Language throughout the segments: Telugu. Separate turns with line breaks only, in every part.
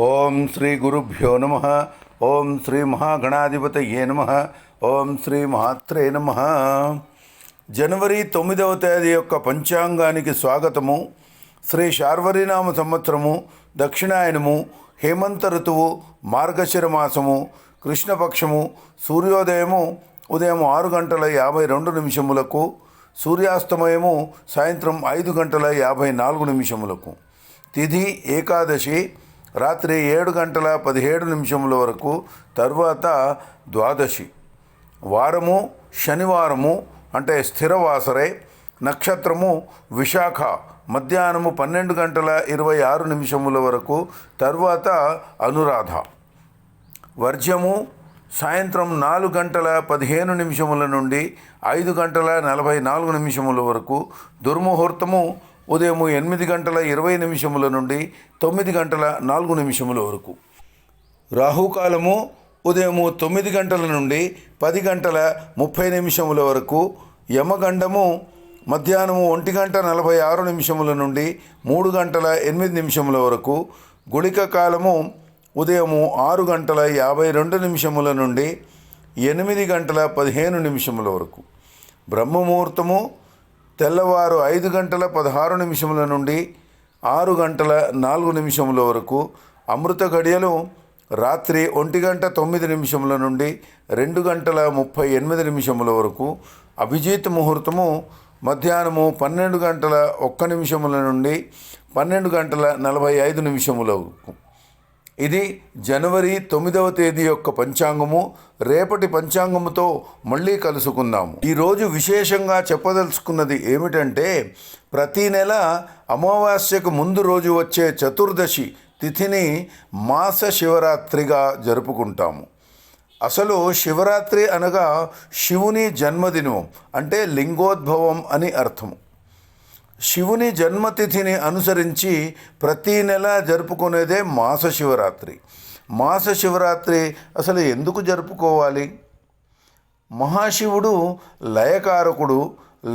ఓం శ్రీ గురుభ్యో నమ. ఓం శ్రీ మహాగణాధిపతయే నమ. ఓం శ్రీ మహాత్రే నమ. జనవరి 9వ తేదీ యొక్క పంచాంగానికి స్వాగతము. శ్రీ శార్వరీనామ సంవత్సరము, దక్షిణాయనము, హేమంత ఋతువు, మార్గశిర మాసము, కృష్ణపక్షము, సూర్యోదయము ఉదయం 6:52 సూర్యాస్తమయము సాయంత్రం 5:54 తిథి ఏకాదశి రాత్రి 7:17 వరకు, తర్వాత ద్వాదశి. వారము శనివారము అంటే స్థిరవాసరే. నక్షత్రము విశాఖ మధ్యాహ్నము 12:26 వరకు, తర్వాత అనురాధ. వర్జ్యము సాయంత్రం 4:15 నుండి 5:44 వరకు. దుర్ముహూర్తము ఉదయం 8:20 నుండి 9:04 వరకు. రాహుకాలము ఉదయం 9 గంటల నుండి 10:30 వరకు. యమగండము మధ్యాహ్నం 1:46 నుండి 3:08 వరకు. గుళిక కాలము ఉదయం 6:52 నుండి 8:15 వరకు. బ్రహ్మముహూర్తము తెల్లవారు 5:16 నుండి 6:04 వరకు. అమృత గడియలు రాత్రి 1:09 నుండి 2:38 వరకు. అభిజిత్ ముహూర్తము మధ్యాహ్నము 12:01 నుండి 12:45 వరకు. ఇది జనవరి 9వ తేదీ యొక్క పంచాంగము. రేపటి పంచాంగముతో మళ్ళీ కలుసుకుందాము. ఈరోజు విశేషంగా చెప్పదలుచుకున్నది ఏమిటంటే, ప్రతీ నెల అమావాస్యకు ముందు రోజు వచ్చే చతుర్దశి తిథిని మాస శివరాత్రిగా జరుపుకుంటాము. అసలు శివరాత్రి అనగా శివుని జన్మదినం, అంటే లింగోద్భవం అని అర్థము. శివుని జన్మతిథిని అనుసరించి ప్రతీ నెల జరుపుకునేదే మాస శివరాత్రి. మాస శివరాత్రి అసలు ఎందుకు జరుపుకోవాలి? మహాశివుడు లయకారకుడు,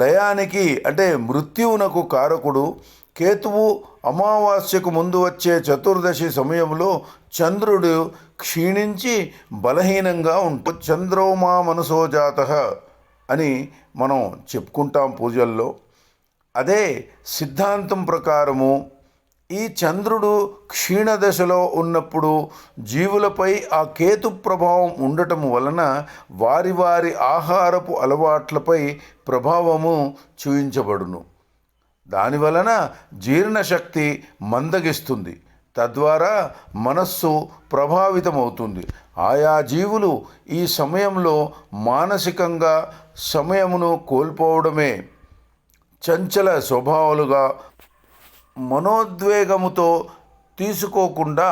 లయానికి అంటే మృత్యువునకు కారకుడు. కేతువు అమావాస్యకు ముందు వచ్చే చతుర్దశి సమయంలో చంద్రుడు క్షీణించి బలహీనంగా ఉంటుంది. చంద్రోమా మనసో జాతః అని మనం చెప్పుకుంటాం పూజల్లో. అదే సిద్ధాంతం ప్రకారము ఈ చంద్రుడు క్షీణదశలో ఉన్నప్పుడు జీవులపై ఆ కేతు ప్రభావం ఉండటం వలన వారి వారి ఆహారపు అలవాట్లపై ప్రభావము చూయించబడును. దానివలన జీర్ణశక్తి మందగిస్తుంది, తద్వారా మనస్సు ప్రభావితమవుతుంది. ఆయా జీవులు ఈ సమయంలో మానసికంగా సమయమును కోల్పోవడమే, చంచల స్వభావాలుగా మనోద్వేగముతో తీసుకోకుండా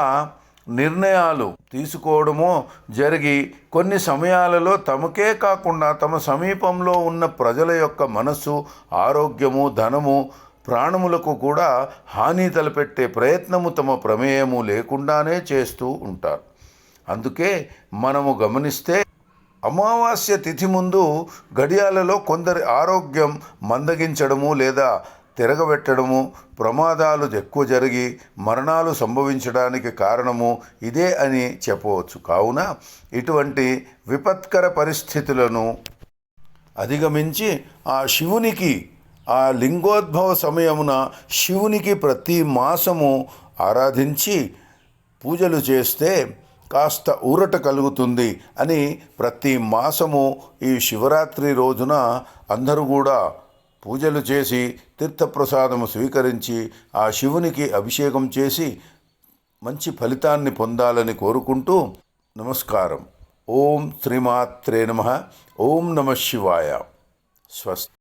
నిర్ణయాలు తీసుకోవడమో జరిగి కొన్ని సమయాలలో తమకే కాకుండా తమ సమీపంలో ఉన్న ప్రజల యొక్క మనస్సు, ఆరోగ్యము, ధనము, ప్రాణములకు కూడా హాని తలపెట్టే ప్రయత్నము తమ ప్రమేయము లేకుండానే చేస్తూ ఉంటారు. అందుకే మనము గమనిస్తే అమావాస్య తిథి ముందు గడియాలలో కొందరి ఆరోగ్యం మందగించడము లేదా తిరగబెట్టడము, ప్రమాదాలు ఎక్కువ జరిగి మరణాలు సంభవించడానికి కారణము ఇదే అని చెప్పవచ్చు. కావున ఇటువంటి విపత్కర పరిస్థితులను అధిగమించి ఆ శివునికి, ఆ లింగోద్భవ సమయమున శివునికి ప్రతి మాసము ఆరాధించి పూజలు చేస్తే కాస్త ఊరట కలుగుతుంది అని ప్రతి మాసము ఈ శివరాత్రి రోజున అందరూ కూడా పూజలు చేసి తీర్థప్రసాదము స్వీకరించి ఆ శివునికి అభిషేకం చేసి మంచి ఫలితాన్ని పొందాలని కోరుకుంటూ నమస్కారం. ఓం శ్రీమాత్రే నమః. ఓం నమః శివాయ. స్వస్తి.